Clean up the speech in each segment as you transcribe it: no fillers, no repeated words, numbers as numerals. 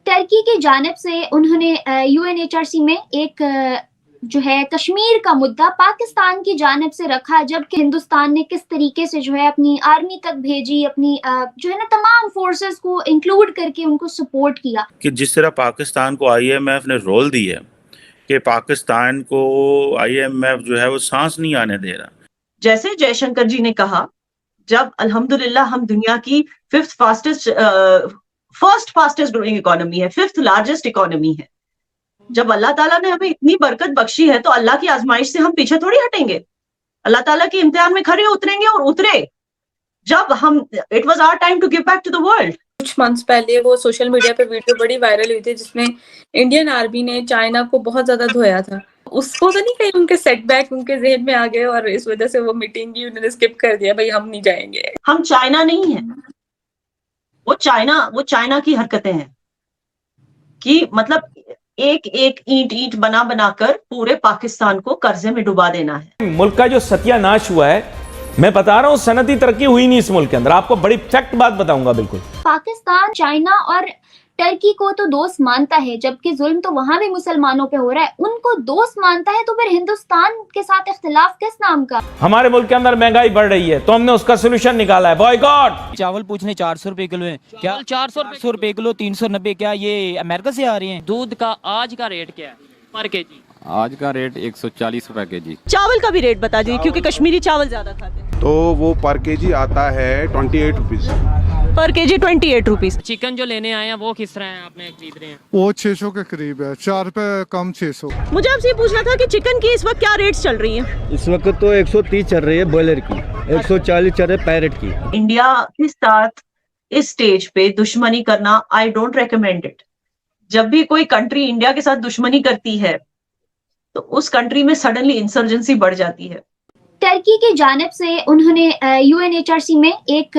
Turkey की जानिब से उन्होंने यूएनएचआरसी में एक जो है कश्मीर का मुद्दा पाकिस्तान की जानिब से रखा, जबकि हिंदुस्तान ने किस तरीके से जो है अपनी आर्मी तक भेजी, अपनी जो है ना तमाम फोर्सेस को इंक्लूड करके उनको सपोर्ट किया। कि जिस तरह पाकिस्तान को आईएमएफ ने रोल दी है कि पाकिस्तान को आईएमएफ जो है वो सांस नहीं आने दे रहा। जैसे जयशंकर जी ने कहा, जब अल्हम्दुलिल्लाह हम दुनिया की फर्स्ट फास्टेस्ट ग्रोइंग इकोनॉमी है, 5th लार्जेस्ट इकोनॉमी है, जब अल्लाह ताला ने हमें इतनी बरकत बख्शी है तो अल्लाह की आजमाइश से हम पीछे थोड़ी हटेंगे। अल्लाह ताला के इम्तिहान में खड़े उतरेंगे और उतरे। जब हम it was our time to give back to the world. कुछ मंथ्स पहले वो सोशल मीडिया पे वीडियो बड़ी वायरल हुई थी जिसमें इंडियन आर्मी ने चाइना को बहुत ज्यादा धोया था। उसको तो नहीं कहीं उनके सेटबैक उनके जहन में आ गए और इस वजह से वो मीटिंग ही उन्होंने स्किप कर दिया, भाई हम नहीं जाएंगे। हम चाइना नहीं है, वो चाइना की हरकतें हैं कि मतलब एक एक ईंट बना बनाकर पूरे पाकिस्तान को कर्जे में डुबा देना है। मुल्क का जो सत्यानाश हुआ है, मैं बता रहा हूँ, सनती तरक्की हुई नहीं इस मुल्क के अंदर। आपको बड़ी फैक्ट बात बताऊंगा। बिल्कुल पाकिस्तान चाइना और टर्की को तो दोस्त मानता है, जबकि जुल्म तो वहां भी मुसलमानों पे हो रहा है। उनको दोस्त मानता है तो फिर हिंदुस्तान के साथ इख्तिलाफ किस नाम का? हमारे मुल्क के अंदर महंगाई बढ़ रही है तो हमने उसका सोल्यूशन निकाला है, बॉयकॉट। चावल पूछने 400 रुपए किलो है क्या? 400 रुपए किलो, 390। क्या ये अमेरिका से आ रही हैं? दूध का आज का रेट क्या है पर केजी? आज का रेट 140 रुपए केजी। चावल का भी रेट बता दीजिए, क्योंकि कश्मीरी चावल ज्यादा खाते हैं। तो वो पर केजी आता है 28 रुपीज। पर केजी 28 रुपीज। चिकन जो लेने आए हैं वो किस तरह है, आपने खरीद रहे हैं? वो 600 के करीब है, 4 रुपए कम 600। मुझे आपसे पूछना था कि चिकन की इस वक्त क्या रेट्स चल रही हैं? इस वक्त तो 130 चल रही है बॉयलर की, 140 चल रही है पैरेट की। इंडिया के साथ इस स्टेज पे दुश्मनी करना आई डोंट रिकमेंड इट। जब भी कोई कंट्री इंडिया के साथ दुश्मनी करती है तो उस कंट्री में सडनली इंसर्जेंसी बढ़ जाती है। टर्की की जानिब से उन्होंने यूएनएचआरसी में एक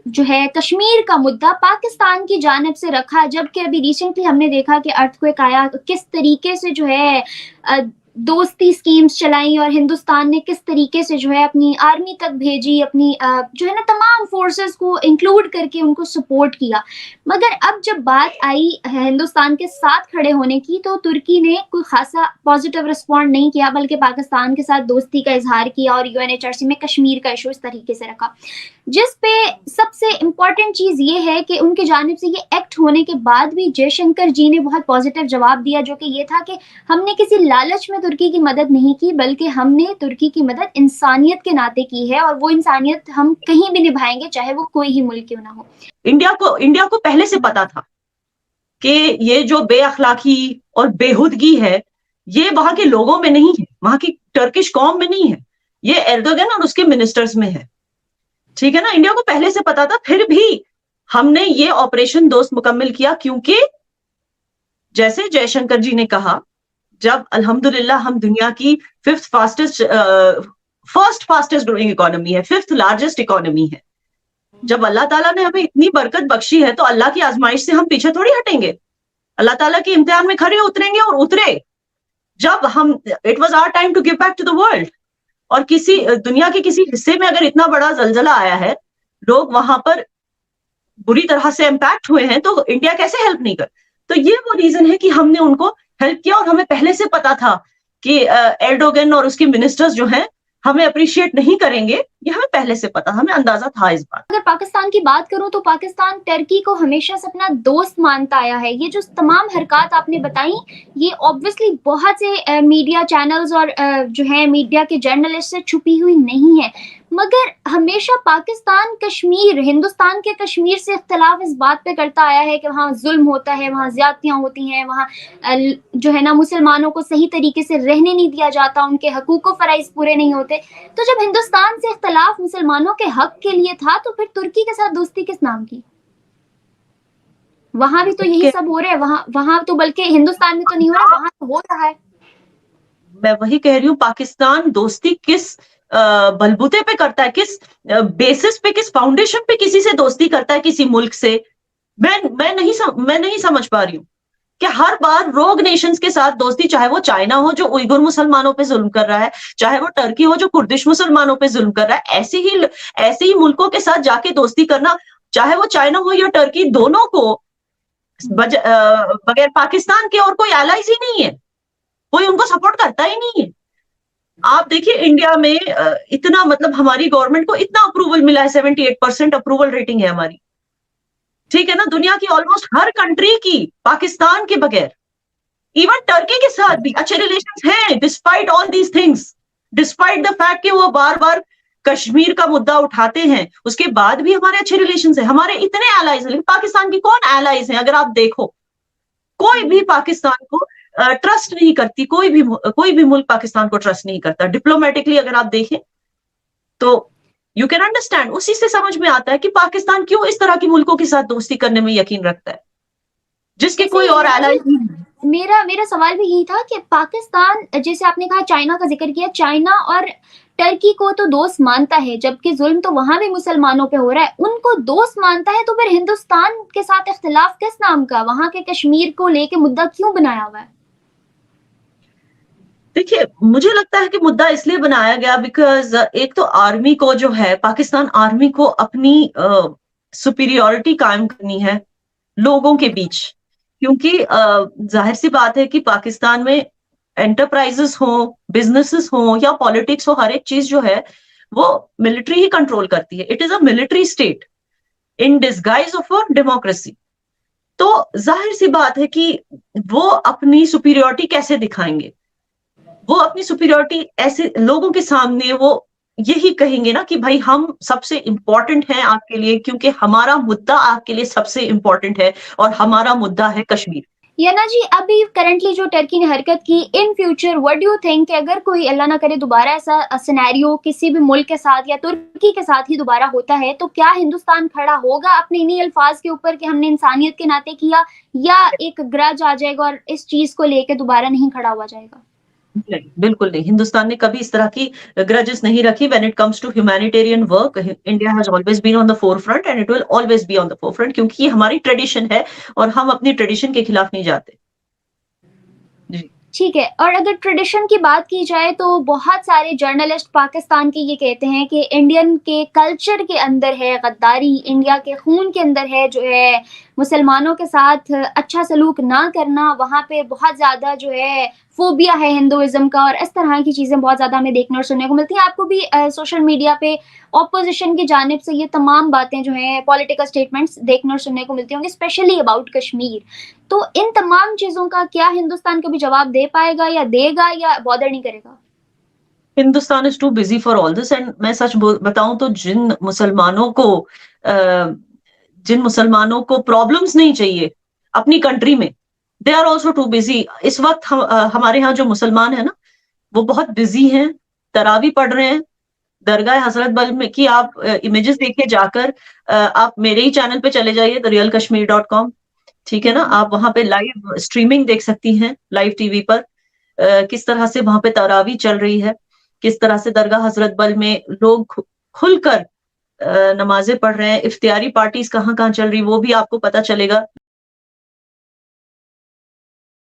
जो है कश्मीर का मुद्दा पाकिस्तान की जानिब से रखा, जबकि अभी रिसेंटली हमने देखा कि अर्थक्वेक आया, किस तरीके से जो है दोस्ती स्कीम्स चलाई और हिंदुस्तान ने किस तरीके से जो है अपनी आर्मी तक भेजी, अपनी जो है ना तमाम फोर्सेस को इंक्लूड करके उनको सपोर्ट किया। मगर अब जब बात आई हिंदुस्तान के साथ खड़े होने की तो तुर्की ने कोई खासा पॉजिटिव रिस्पॉन्ड नहीं किया, बल्कि पाकिस्तान के साथ दोस्ती का इजहार किया और यूएनएचआरसी में कश्मीर का इशू इस तरीके से रखा। जिस पे सबसे इम्पॉर्टेंट चीज ये है कि उनके जानिब से ये एक्ट होने के बाद भी जयशंकर जी ने बहुत पॉजिटिव जवाब दिया, जो कि ये था कि हमने किसी लालच में तुर्की की मदद नहीं की, बल्कि हमने तुर्की की मदद इंसानियत के नाते की है और वो इंसानियत हम कहीं भी निभाएंगे, चाहे वो कोई ही मुल्क क्यों ना हो। इंडिया को पहले से पता था कि ये जो बेअखलाकी और बेहुदगी है ये वहां के लोगों में नहीं है, वहां की टर्किश कौम में नहीं है, ये एर्दोगन और उसके मिनिस्टर्स में है। ठीक है ना, इंडिया को पहले से पता था, फिर भी हमने ये ऑपरेशन दोस्त मुकम्मल किया, क्योंकि जैसे जयशंकर जी ने कहा, जब अल्हम्दुलिल्लाह हम दुनिया की फर्स्ट फास्टेस्ट ग्रोइंग इकोनॉमी है, 5th लार्जेस्ट इकोनॉमी है, जब अल्लाह ताला ने हमें इतनी बरकत बख्शी है तो अल्लाह की आजमाइश से हम पीछे थोड़ी हटेंगे। अल्लाह ताला के इम्तिहान में खड़े उतरेंगे और उतरे। जब हम it was our time to give back to the world. और किसी दुनिया के किसी हिस्से में अगर इतना बड़ा जलजला आया है, लोग वहां पर बुरी तरह से इम्पैक्ट हुए हैं, तो इंडिया कैसे हेल्प नहीं कर? तो ये वो रीजन है कि हमने उनको हेल्प किया और हमें पहले से पता था कि एर्डोगन और उसके मिनिस्टर्स जो हैं हमें अप्रिशिएट नहीं करेंगे, ये हमें पहले से पता, हमें अंदाजा था इस बात। अगर पाकिस्तान की बात करूं तो पाकिस्तान टर्की को हमेशा से अपना दोस्त मानता आया है। ये जो तमाम हरकत आपने बताई, ये ऑब्वियसली बहुत से मीडिया चैनल्स और जो है मीडिया के जर्नलिस्ट से छुपी हुई नहीं है, मगर हमेशा पाकिस्तान कश्मीर, हिंदुस्तान के कश्मीर से इख्तिलाफ इस बात पे करता आया है कि वहाँ जुल्म होता है, वहाँ ज्यादतियाँ होती हैं, वहाँ जो है ना मुसलमानों को सही तरीके से रहने नहीं दिया जाता, उनके हकूक़ व फराइज़ पूरे नहीं होते। तो जब हिंदुस्तान से इख्तिलाफ मुसलमानों के हक के लिए था तो फिर तुर्की के साथ दोस्ती किस नाम की? वहां भी तो यही सब हो रहा है, वहां तो बल्कि हिंदुस्तान में तो नहीं हो रहा, वहां तो हो रहा है। मैं वही कह रही हूँ, पाकिस्तान दोस्ती किस बलबूते पे करता है, किस बेसिस पे, किस फाउंडेशन पे किसी से दोस्ती करता है, किसी मुल्क से? मैं नहीं समझ पा रही हूँ कि हर बार रोग नेशंस के साथ दोस्ती, चाहे वो चाइना हो जो उइगुर मुसलमानों पे जुल्म कर रहा है, चाहे वो टर्की हो जो कुर्दिश मुसलमानों पे जुल्म कर रहा है, ऐसे ही मुल्कों के साथ जाके दोस्ती करना, चाहे वो चाइना हो या टर्की, दोनों को बगैर पाकिस्तान के और कोई एलाइज ही नहीं है, कोई उनको सपोर्ट करता ही नहीं है। आप देखिए इंडिया में इतना मतलब हमारी गवर्नमेंट को इतना अप्रूवल मिला है, 78% अप्रूवल रेटिंग है हमारी, ठीक है ना। दुनिया की ऑलमोस्ट हर कंट्री की पाकिस्तान के बगैर, इवन टर्की के साथ भी अच्छे रिलेशंस हैं, despite all these things, despite the fact कि वो बार बार कश्मीर का मुद्दा उठाते हैं, उसके बाद भी हमारे अच्छे रिलेशंस हैं। हमारे इतने एलाइज हैं, लेकिन पाकिस्तान की कौन एलाइज हैं? अगर आप देखो, कोई भी पाकिस्तान को ट्रस्ट नहीं करती, कोई भी मुल्क पाकिस्तान को ट्रस्ट नहीं करता। डिप्लोमेटिकली अगर आप देखें तो यू कैन अंडरस्टैंड, उसी से समझ में आता है कि पाकिस्तान क्यों इस तरह के मुल्कों के साथ दोस्ती करने में यकीन रखता है, जिसके कोई और एलाइज नहीं है। मेरा सवाल भी यही था कि पाकिस्तान, जैसे आपने कहा चाइना का जिक्र किया, चाइना और टर्की को तो दोस्त मानता है, जबकि जुल्म तो वहां भी मुसलमानों पे हो रहा है, उनको दोस्त मानता है, तो फिर हिंदुस्तान के साथ इख्तिलाफ किस नाम का? वहां के कश्मीर को लेके मुद्दा क्यों बनाया हुआ है? देखिए, मुझे लगता है कि मुद्दा इसलिए बनाया गया बिकॉज एक तो आर्मी को जो है, पाकिस्तान आर्मी को अपनी सुपीरियोरिटी कायम करनी है लोगों के बीच, क्योंकि जाहिर सी बात है कि पाकिस्तान में एंटरप्राइजेस हो, बिजनेसेस हो या पॉलिटिक्स हो, हर एक चीज जो है वो मिलिट्री ही कंट्रोल करती है। It is a military state in disguise of a democracy. तो जाहिर सी बात है कि वो अपनी सुपीरियोरिटी कैसे दिखाएंगे? वो अपनी सुपीरियोरिटी ऐसे लोगों के सामने वो यही कहेंगे ना कि भाई हम सबसे इंपॉर्टेंट हैं आपके लिए, क्योंकि हमारा मुद्दा आपके लिए सबसे इंपॉर्टेंट है और हमारा मुद्दा है कश्मीर। याना जी, अभी करंटली जो टर्की ने हरकत की, in future what do you think, अगर कोई अल्लाह ना करे दोबारा ऐसा सिनेरियो किसी भी मुल्क के साथ या तुर्की के साथ ही दोबारा होता है, तो क्या हिंदुस्तान खड़ा होगा अपने इन्हीं अल्फाज के ऊपर कि हमने इंसानियत के नाते किया, या एक ग्रज आ जाएगा और इस चीज को लेकर दोबारा नहीं खड़ा हुआ जाएगा? नहीं, बिल्कुल नहीं। हिंदुस्तान ने कभी इस तरह की ग्रजेस नहीं रखी। When it comes to humanitarian work, India has always been on the forefront and it will always be on the forefront, क्योंकि ये हमारी ट्रेडिशन है और हम अपनी ट्रेडिशन के खिलाफ नहीं जाते। जी, ठीक है। और अगर ट्रेडिशन की बात की जाए तो बहुत सारे जर्नलिस्ट पाकिस्तान के ये कहते हैं कि इंडियन के कल्चर के अंदर है गद्दारी, इंडिया के खून के अंदर है जो है मुसलमानों के साथ अच्छा सलूक ना करना, वहाँ पे बहुत ज़्यादा जो है फोबिया है हिंदुइज्म का, और इस तरह की चीज़ें बहुत ज़्यादा हमें देखने और सुनने को मिलती हैं। आपको भी सोशल मीडिया पे ऑपोजिशन की जानिब से ये तमाम बातें जो हैं, पॉलिटिकल स्टेटमेंट्स देखने और सुनने को मिलती होंगी, स्पेशली अबाउट कश्मीर। तो इन तमाम चीज़ों का क्या हिंदुस्तान कभी जवाब दे पाएगा या देगा, या बॉदर नहीं करेगा? Hindustan is too busy for all this. And मैं सच बताऊं तो जिन मुसलमानों को प्रॉब्लम्स नहीं चाहिए अपनी कंट्री में, they are also too busy. इस वक्त हमारे यहाँ जो मुसलमान है ना, वो बहुत बिजी हैं, तरावी पढ़ रहे हैं दरगाह हजरत बल में की। आप इमेजेस देखिए जाकर, आप मेरे ही चैनल पे चले जाइए therealkashmir.com, ठीक है ना। आप वहां पे लाइव स्ट्रीमिंग देख सकती हैं, लाइव टीवी पर किस तरह से वहां पे तरावी चल रही है, किस तरह से दरगाह हजरत बल में लोग खुलकर नमाजें पढ़ रहे हैं। इफ्तियारी पार्टीज कहाँ कहाँ चल रही, वो भी आपको पता चलेगा।